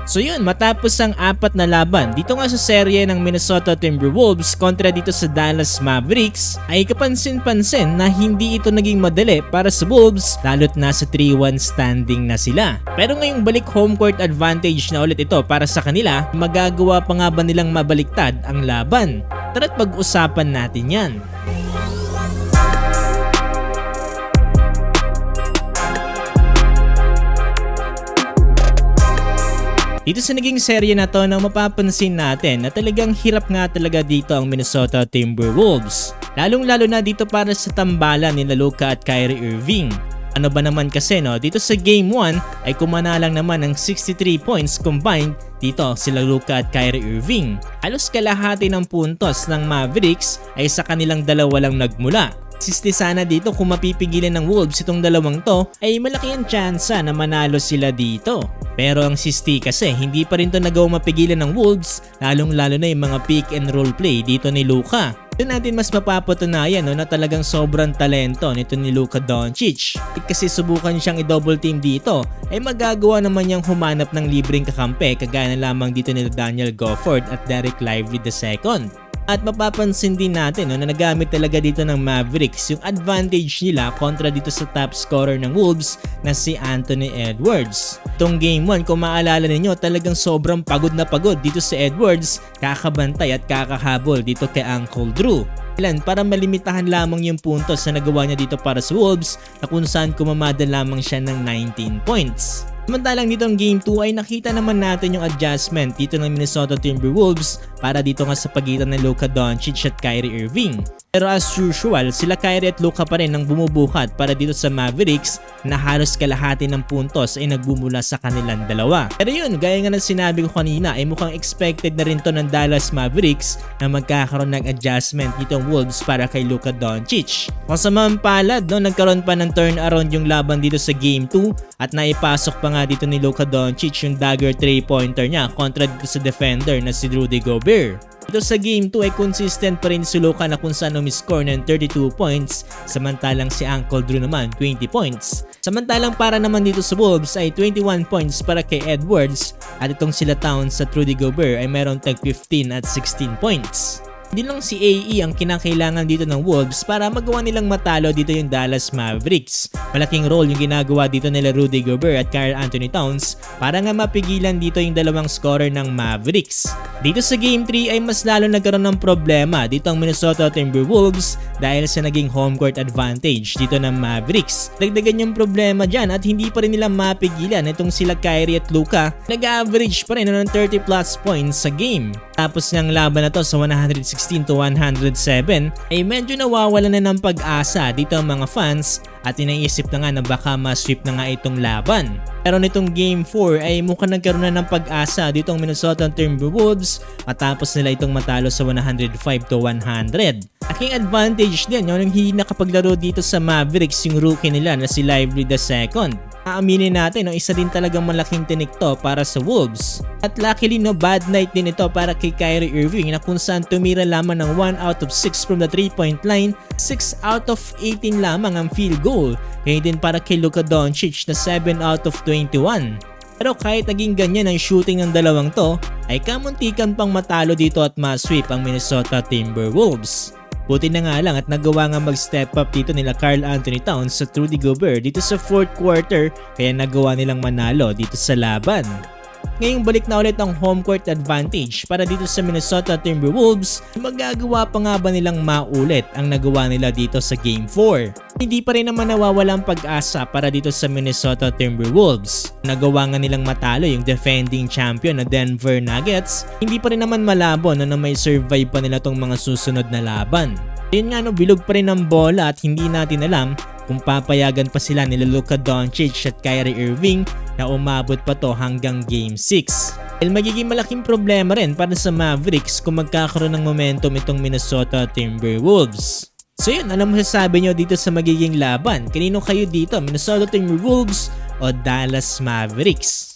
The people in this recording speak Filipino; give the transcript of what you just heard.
So yun, matapos ang 4 na laban dito nga sa serye ng Minnesota Timberwolves kontra dito sa Dallas Mavericks, ay kapansin-pansin na hindi ito naging madali para sa Wolves lalo't nasa 3-1 standing na sila. Pero ngayong balik home court advantage na ulit ito para sa kanila, magagawa pa nga ba nilang mabaliktad ang laban? Tara't pag-usapan natin yan. Dito sa naging serye na to, nang mapapansin natin na talagang hirap nga talaga dito ang Minnesota Timberwolves. Lalong-lalo na dito para sa tambalan ni Luka at Kyrie Irving. Ano ba naman kasi dito sa Game 1 ay kumana lang naman ng 63 points combined dito sila Luka at Kyrie Irving. Halos kalahati ng puntos ng Mavericks ay sa kanilang dalawa lang nagmula. Sisti sana dito kung mapipigilan ng Wolves itong dalawang to ay malaki ang tsansa na manalo sila dito. Pero ang sisti kasi hindi pa rin to nagawa mapigilan ng Wolves, lalong-lalo na yung mga pick and roll play dito ni Luka. Doon natin mas mapapatunayan na talagang sobrang talento nito ni Luka Doncic. Kasi subukan siyang i-double team dito ay magagawa naman niyang humanap ng libreng kakampi kagaya na lamang dito ni Daniel Gafford at Dereck Lively II. At mapapansin din natin na nagamit talaga dito ng Mavericks yung advantage nila kontra dito sa top scorer ng Wolves na si Anthony Edwards. Itong Game 1 kung maalala ninyo talagang sobrang pagod na pagod dito si Edwards, kakabantay at kakahabol dito kay Uncle Drew. Para malimitahan lamang yung puntos na nagawa niya dito para sa Wolves na kung saan kumamada lamang siya ng 19 points. Samantalang dito ang Game 2 ay nakita naman natin yung adjustment dito ng Minnesota Timberwolves para dito nga sa pagitan ng Luka Doncic at Kyrie Irving. Pero as usual, sila Kyrie at Luka pa rin ang bumubuhat para dito sa Mavericks na halos kalahati ng puntos ay nagbumula sa kanilang dalawa. Pero yun, gaya nga ng sinabi ko kanina ay mukhang expected na rin to ng Dallas Mavericks na magkakaroon ng adjustment dito ang Wolves para kay Luka Doncic. Kasamang palad, nagkaroon pa ng turnaround yung laban dito sa Game 2 at naipasok pa nga dito ni Luka Doncic yung dagger 3-pointer niya kontra dito sa defender na si Rudy Gobert. Dito sa Game 2 ay consistent pa rin si Luka na kung saan umiscore ng 32 points samantalang si Uncle Drew naman 20 points. Samantalang para naman dito sa Wolves ay 21 points para kay Edwards at itong sila Towns at Rudy Gobert ay meron tag 15 at 16 points. Hindi lang si AE ang kinakailangan dito ng Wolves para magawa nilang matalo dito yung Dallas Mavericks. Malaking role yung ginagawa dito nila Rudy Gobert at Karl Anthony Towns para nga mapigilan dito yung dalawang scorer ng Mavericks. Dito sa Game 3 ay mas lalo nagkaroon ng problema dito ang Minnesota Timberwolves dahil sa naging home court advantage dito ng Mavericks. Dagdagan yung problema dyan at hindi pa rin nila mapigilan itong sila Kyrie at Luka. Nag-average pa rin ng 30 plus points sa game. Tapos ng laban na to sa 116-107 ay medyo nawawala na ng pag-asa dito ang mga fans at inaisip na nga na baka ma-sweep na nga itong laban. Pero nitong Game 4 ay mukhang nagkaroon na ng pag-asa dito ang Minnesota Timberwolves matapos nila itong matalo sa 105-100. Aking advantage din yung hindi nakapaglaro dito sa Mavericks yung rookie nila na si Lively II. Aaminin natin, isa din talagang malaking tinik to para sa Wolves. At luckily bad night din ito para kay Kyrie Irving na kung saan tumira lamang ng 1 out of 6 from the 3-point line, 6 out of 18 lamang ang field goal. Kaya din para kay Luka Doncic na 7 out of 21. Pero kahit naging ganyan ang shooting ng dalawang to, ay kamuntikan pang matalo dito at ma-sweep ang Minnesota Timberwolves. Buti na nga lang at nagawa nga mag-step up dito nila Karl Anthony Towns sa Rudy Gobert dito sa 4th quarter kaya nagawa nilang manalo dito sa laban. Ngayong balik na ulit ang home court advantage para dito sa Minnesota Timberwolves, magagawa pa nga ba nilang maulit ang nagawa nila dito sa Game 4? Hindi pa rin naman nawawalang pag-asa para dito sa Minnesota Timberwolves. Nagawa nga nilang matalo yung defending champion na Denver Nuggets, hindi pa rin naman malabo na may survive pa nila tong mga susunod na laban. Yun nga bilog pa rin ang bola at hindi natin alam kung papayagan pa sila nila Luka Doncic at Kyrie Irving na umabot pa to hanggang Game 6. Dahil magiging malaking problema rin para sa Mavericks kung magkakaroon ng momentum itong Minnesota Timberwolves. So yun, ano masasabi nyo dito sa magiging laban? Kanino kayo dito, Minnesota Timberwolves o Dallas Mavericks?